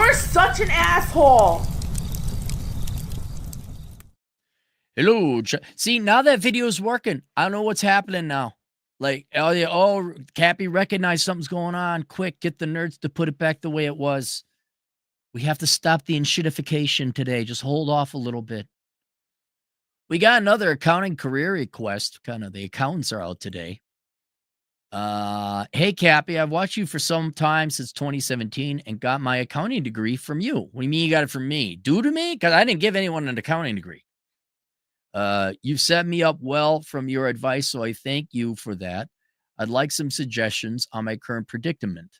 You're such an asshole. Hello. See, now that video is working. I don't know what's happening now. Like, Cappy recognized something's going on. Quick, get the nerds to put it back the way it was. We have to stop the enshittification today. Just hold off a little bit. We got another accounting career request. Kind of the accountants are out today. Hey, Cappy, I've watched you for some time since 2017 and got my accounting degree from you. What do you mean you got it from me? Due to me? Because I didn't give anyone an accounting degree. You've set me up well from your advice, so I thank you for that. I'd like some suggestions on my current predicament.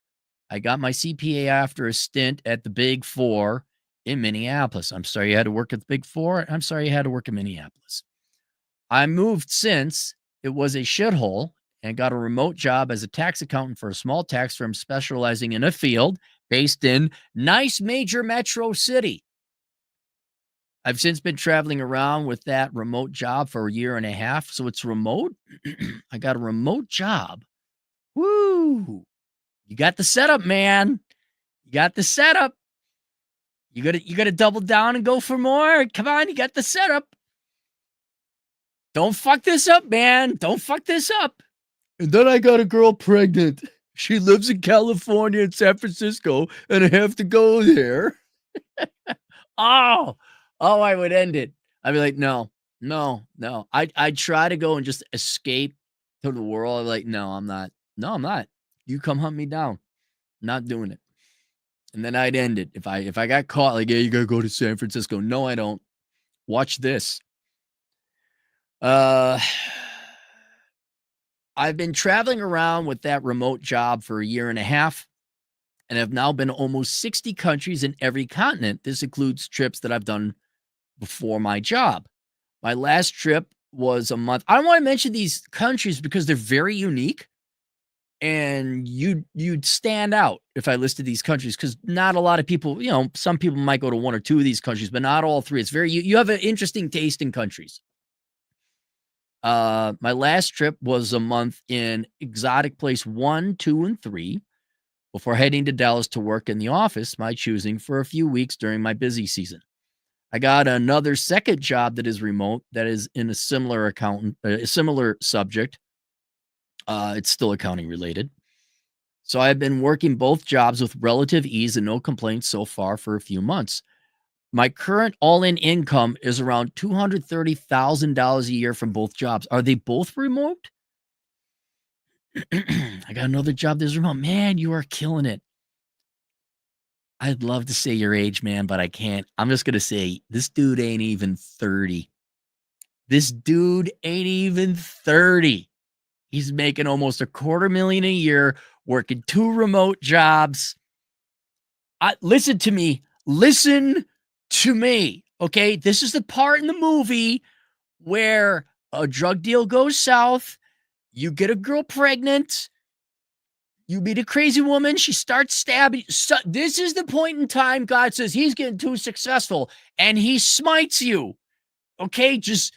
I got my CPA after a stint at the Big Four in Minneapolis. I'm sorry you had to work at the Big Four. I'm sorry you had to work in Minneapolis. I moved since it was a shithole and got a remote job as a tax accountant for a small tax firm specializing in a field based in nice major metro city. I've since been traveling around with that remote job for a year and a half. So it's remote. I got a remote job. Woo. You got the setup, man. You got the setup. You gotta double down and go for more. Come on, you got the setup. Don't fuck this up, man. Don't fuck this up. And then I got a girl pregnant. She lives in California and San Francisco, and I have to go there. Oh, I would end it. I'd be like, no. I'd try to go and just escape to the world. I'm like, no, I'm not. No, I'm not. You come hunt me down. Not doing it. And then I'd end it. If I got caught, like, yeah, you gotta go to San Francisco. No, I don't. Watch this. I've been traveling around with that remote job for a year and a half and have now been to almost 60 countries in every continent. This includes trips that I've done before my job. My last trip was a month. I don't want to mention these countries because they're very unique. And you'd stand out if I listed these countries because not a lot of people, some people might go to one or two of these countries, but not all three. It's very, you have an interesting taste in countries. My last trip was a month in exotic place 1, 2, and 3 before heading to Dallas to work in the office, my choosing, for a few weeks during my busy season. I got another second job that is remote that is in a similar subject. It's still accounting related. So I've been working both jobs with relative ease and no complaints so far for a few months. My current all-in income is around $230,000 a year from both jobs. Are they both remote? I got another job that's remote. Man, you are killing it. I'd love to say your age, man, but I can't. I'm just going to say this dude ain't even 30. This dude ain't even 30. He's making almost $250,000 a year, working 2 remote jobs. Listen to me. Listen to me. Okay. This is the part in the movie where a drug deal goes south. You get a girl pregnant. You meet a crazy woman. She starts stabbing. So this is the point in time God says he's getting too successful and he smites you. Okay. Just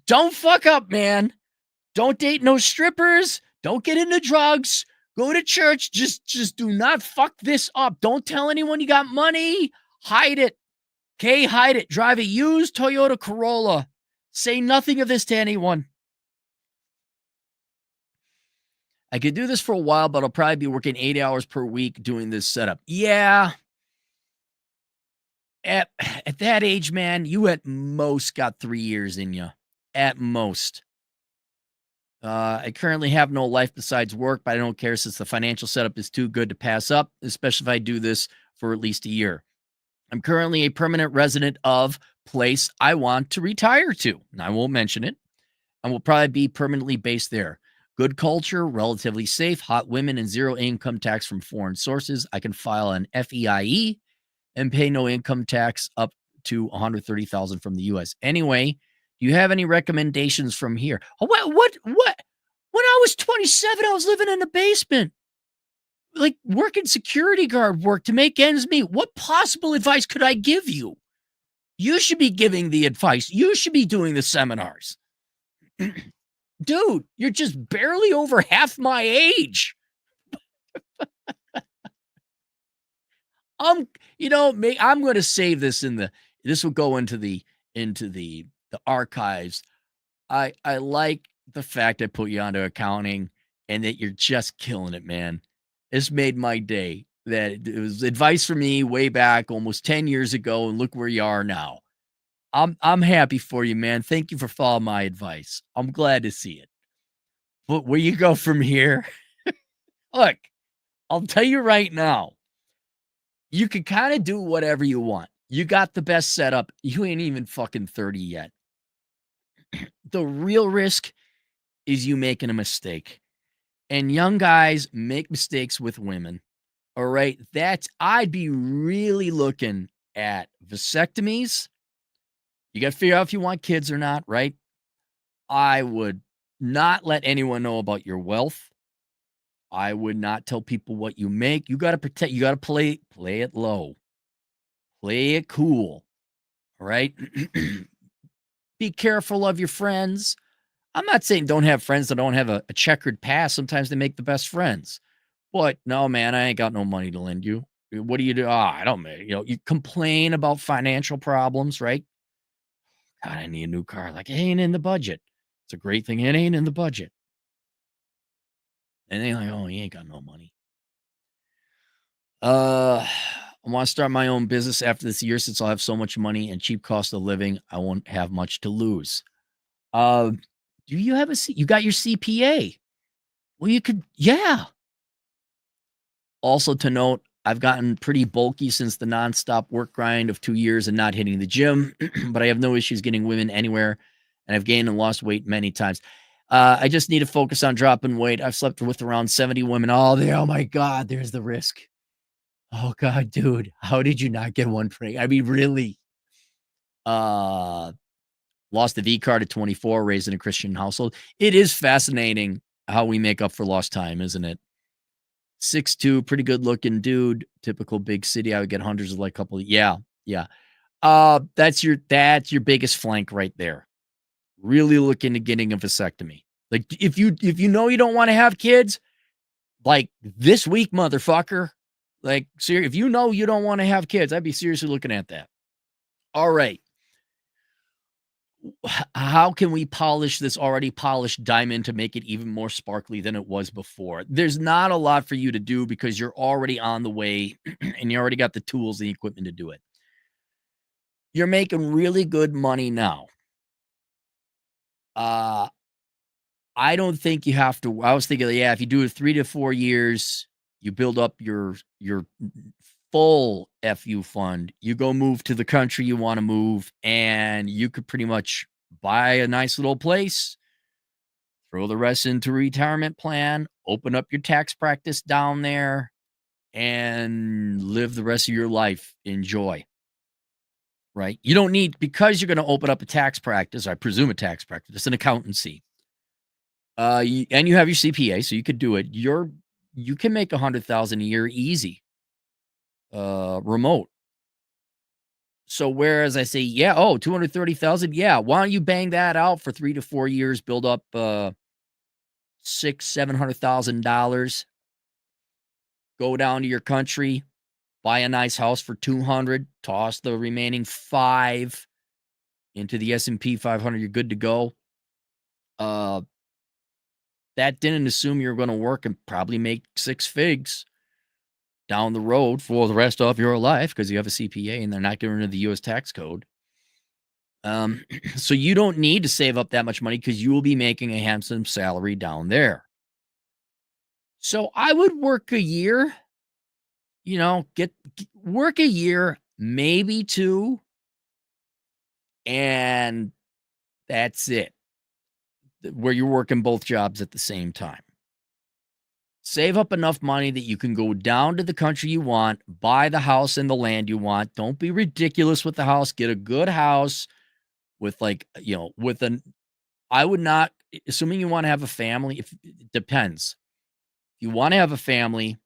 don't fuck up, man. Don't date no strippers. Don't get into drugs. Go to church. Just do not fuck this up. Don't tell anyone you got money. Hide it. Okay, hide it. Drive a used Toyota Corolla. Say nothing of this to anyone. I could do this for a while, but I'll probably be working 8 hours per week doing this setup. Yeah. At that age, man, you at most got 3 years in you. At most. I currently have no life besides work, but I don't care since the financial setup is too good to pass up, especially if I do this for at least a year. I'm currently a permanent resident of place I want to retire to, and I won't mention it, and will probably be permanently based there. Good culture, relatively safe, hot women, and zero income tax from foreign sources. I can file an FEIE and pay no income tax up to $130,000 from the U.S. Anyway, do you have any recommendations from here? Oh, what? When I was 27, I was living in the basement, like working security guard work to make ends meet. What possible advice could I give you? You should be giving the advice. You should be doing the seminars. Dude, you're just barely over half my age. I'm, I'm going to save this this will go into the archives. I like the fact I put you onto accounting and that you're just killing it, man. This made my day. That it was advice for me way back almost 10 years ago, and look where you are now. I'm happy for you, man. Thank you for following my advice. I'm glad to see it. But where you go from here, look, I'll tell you right now, you can kind of do whatever you want. You got the best setup. You ain't even fucking 30 yet. The real risk is you making a mistake. And young guys make mistakes with women. All right. I'd be really looking at vasectomies. You got to figure out if you want kids or not, right? I would not let anyone know about your wealth. I would not tell people what you make. You got to protect, you got to play it low. Play it cool. All right. Be careful of your friends. I'm not saying don't have friends that don't have a checkered past. Sometimes they make the best friends. But no, man, I ain't got no money to lend you. What do you do? I don't make, you complain about financial problems, right? God, I need a new car. Like, it ain't in the budget. It's a great thing. It ain't in the budget. And they're like, oh, he ain't got no money. I want to start my own business after this year since I'll have so much money and cheap cost of living. I won't have much to lose. Uh, do you have you got your CPA? Well, you could, yeah. Also to note, I've gotten pretty bulky since the nonstop work grind of 2 years and not hitting the gym, but I have no issues getting women anywhere, and I've gained and lost weight many times. I just need to focus on dropping weight. I've slept with around 70 women. Oh my God, there's the risk. Oh God, dude, how did you not get one pregnant? I mean, really? Lost the V card at 24, raised in a Christian household. It is fascinating how we make up for lost time, isn't it? 6'2", pretty good looking dude. Typical big city. I would get hundreds of like couple. Yeah. That's your biggest flank right there. Really look into getting a vasectomy. Like if you know you don't want to have kids, like this week, motherfucker. Like, if you know you don't want to have kids, I'd be seriously looking at that. All right. How can we polish this already polished diamond to make it even more sparkly than it was before? There's not a lot for you to do because you're already on the way and you already got the tools and the equipment to do it. You're making really good money now. I don't think you have to. I was thinking, yeah, if you do it 3 to 4 years, you build up your full FU fund, you go move to the country you want to move, and you could pretty much buy a nice little place, throw the rest into a retirement plan, open up your tax practice down there, and live the rest of your life. Enjoy. Right? You don't need, because you're going to open up a tax practice, I presume a tax practice, it's an accountancy. And you have your CPA, so you could do it. You can make 100,000 a year easy. Remote. So whereas I say, yeah, 230,000, yeah, why don't you bang that out for 3 to 4 years, build up $600,000-$700,000, go down to your country, buy a nice house for 200, toss the remaining 5 into the S&P 500, you're good to go. That didn't assume you were going to work and probably make 6 figs down the road for the rest of your life because you have a CPA and they're not getting rid of the U.S. tax code. So you don't need to save up that much money because you will be making a handsome salary down there. So I would work a year, work a year, maybe 2, and that's it. Where you're working both jobs at the same time. Save up enough money that you can go down to the country you want, buy the house and the land you want. Don't be ridiculous with the house. Get a good house with I would not, assuming you want to have a family, it depends. If you want to have a family,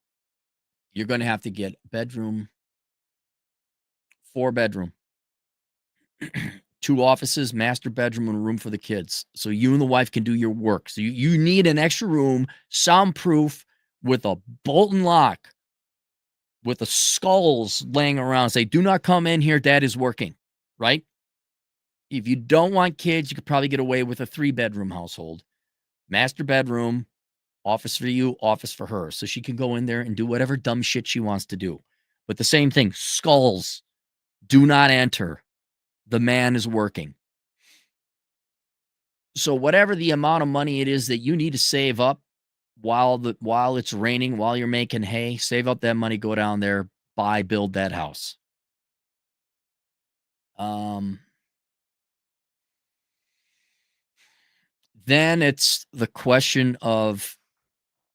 you're going to have to get a bedroom, 4-bedroom, 2 offices, master bedroom, and a room for the kids. So you and the wife can do your work. So you need an extra room, soundproof, with a bolt and lock. with the skulls laying around, say, do not come in here, dad is working, right? If you don't want kids, you could probably get away with a 3-bedroom household. Master bedroom, office for you, office for her. So she can go in there and do whatever dumb shit she wants to do. But the same thing, skulls, do not enter. The man is working. So whatever the amount of money it is that you need to save up while it's raining, while you're making hay, save up that money, go down there, build that house. Then it's the question of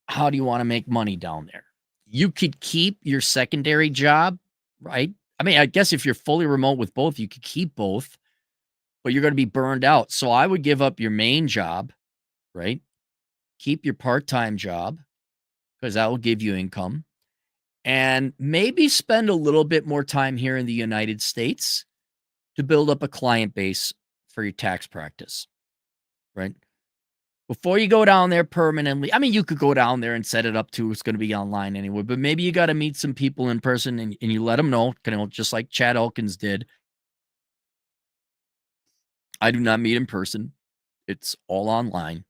how do you want to make money down there? You could keep your secondary job, right? I mean, I guess if you're fully remote with both, you could keep both, but you're going to be burned out. So I would give up your main job, right? Keep your part-time job because that will give you income, and maybe spend a little bit more time here in the United States to build up a client base for your tax practice, right? Before you go down there permanently, I mean, you could go down there and set it up too. It's going to be online anyway, but maybe you got to meet some people in person and you let them know, just like Chad Elkins did. I do not meet in person. It's all online.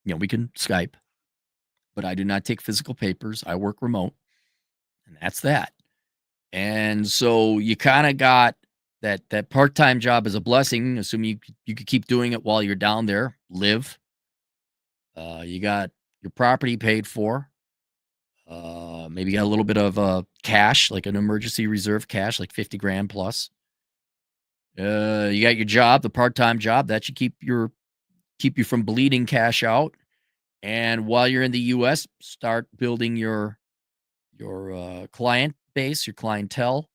We can Skype, but I do not take physical papers. I work remote, and that's that. And so you kind of got that part-time job is a blessing, assuming you could keep doing it while you're down there, live. You got your property paid for. Maybe you got a little bit of cash, like an emergency reserve cash, like 50 grand plus. You got your job, the part-time job that should keep you from bleeding cash out. And while you're in the US, start building your client base, your clientele.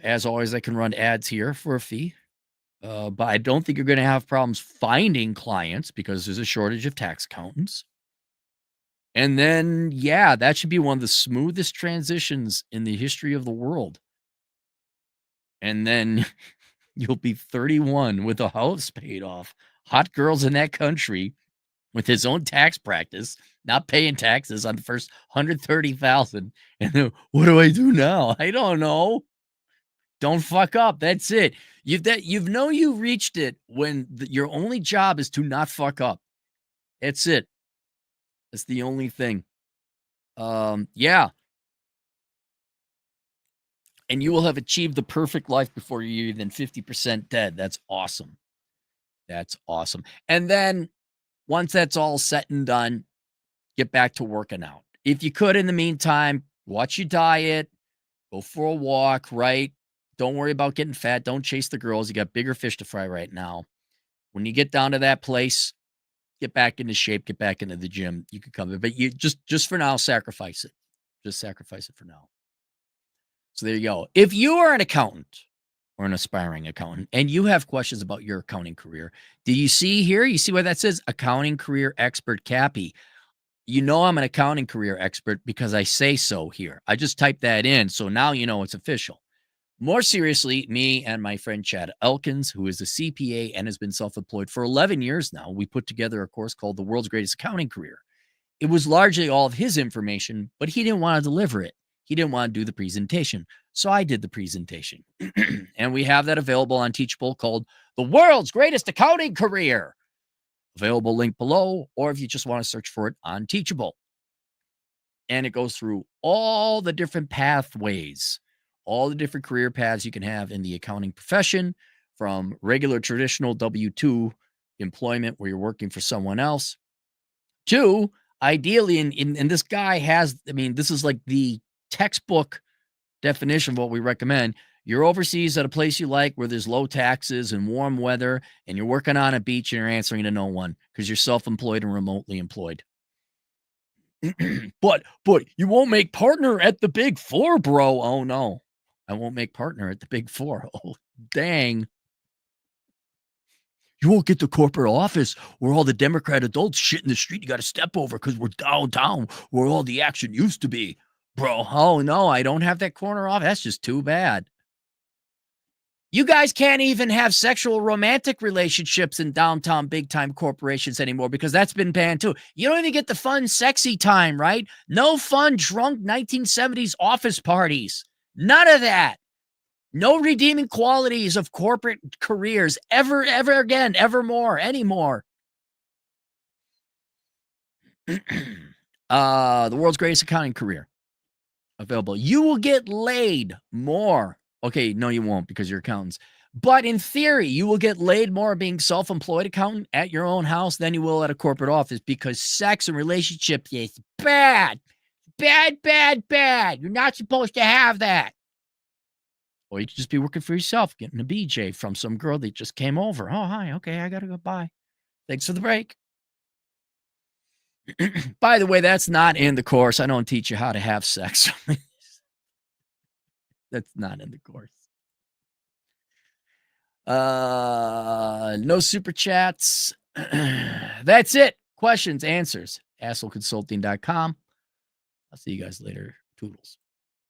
As always, I can run ads here for a fee. But I don't think you're going to have problems finding clients because there's a shortage of tax accountants. And then, yeah, that should be one of the smoothest transitions in the history of the world. And then you'll be 31 with a house paid off. Hot girls in that country with his own tax practice, not paying taxes on the first 130,000. And then, what do I do now? I don't know. Don't fuck up. That's it. You reached it when your only job is to not fuck up. That's it. That's the only thing. Yeah. And you will have achieved the perfect life before you're even 50% dead. That's awesome. That's awesome. And then once that's all set and done, get back to working out. If you could, in the meantime, watch your diet, go for a walk, right? Don't worry about getting fat. Don't chase the girls. You got bigger fish to fry right now. When you get down to that place, get back into shape, get back into the gym. You can come, but you just for now, sacrifice it. Just sacrifice it for now. So there you go. If you are an accountant or an aspiring accountant and you have questions about your accounting career, do you see here? You see why that says accounting career expert Cappy? You know I'm an accounting career expert because I say so here. I just typed that in, so now you know it's official. More seriously, me and my friend Chad Elkins, who is a CPA and has been self-employed for 11 years now, we put together a course called The World's Greatest Accounting Career. It was largely all of his information, but he didn't want to deliver it. He didn't want to do the presentation. So I did the presentation. And we have that available on Teachable called The World's Greatest Accounting Career. Available link below, or if you just want to search for it on Teachable. And it goes through all the different pathways, all the different career paths you can have in the accounting profession, from regular traditional W-2 employment where you're working for someone else to ideally, and this guy has, I mean, this is like the textbook definition of what we recommend. You're overseas at a place you like where there's low taxes and warm weather, and you're working on a beach and you're answering to no one because you're self-employed and remotely employed. but you won't make partner at the Big Four, bro. Oh, no. I won't make partner at the Big Four. Oh, dang. You won't get the corporate office where all the Democrat adults shit in the street you got to step over because we're downtown where all the action used to be. Bro, oh, no, I don't have that corner off. That's just too bad. You guys can't even have sexual romantic relationships in downtown big time corporations anymore because that's been banned too. You don't even get the fun, sexy time, right? No fun, drunk 1970s office parties. None of that. No redeeming qualities of corporate careers ever again, evermore, anymore. The world's greatest accounting career available. You will get laid more. Okay, no, you won't because you're accountants. But in theory, you will get laid more being self-employed accountant at your own house than you will at a corporate office because sex and relationships is bad. Bad, bad, bad. You're not supposed to have that. Or you could just be working for yourself, getting a BJ from some girl that just came over. Oh, hi. Okay, I got to go. Bye. Thanks for the break. By the way, that's not in the course. I don't teach you how to have sex. That's not in the course. No super chats. That's it. Questions, answers. AssholeConsulting.com. I'll see you guys later. Toodles.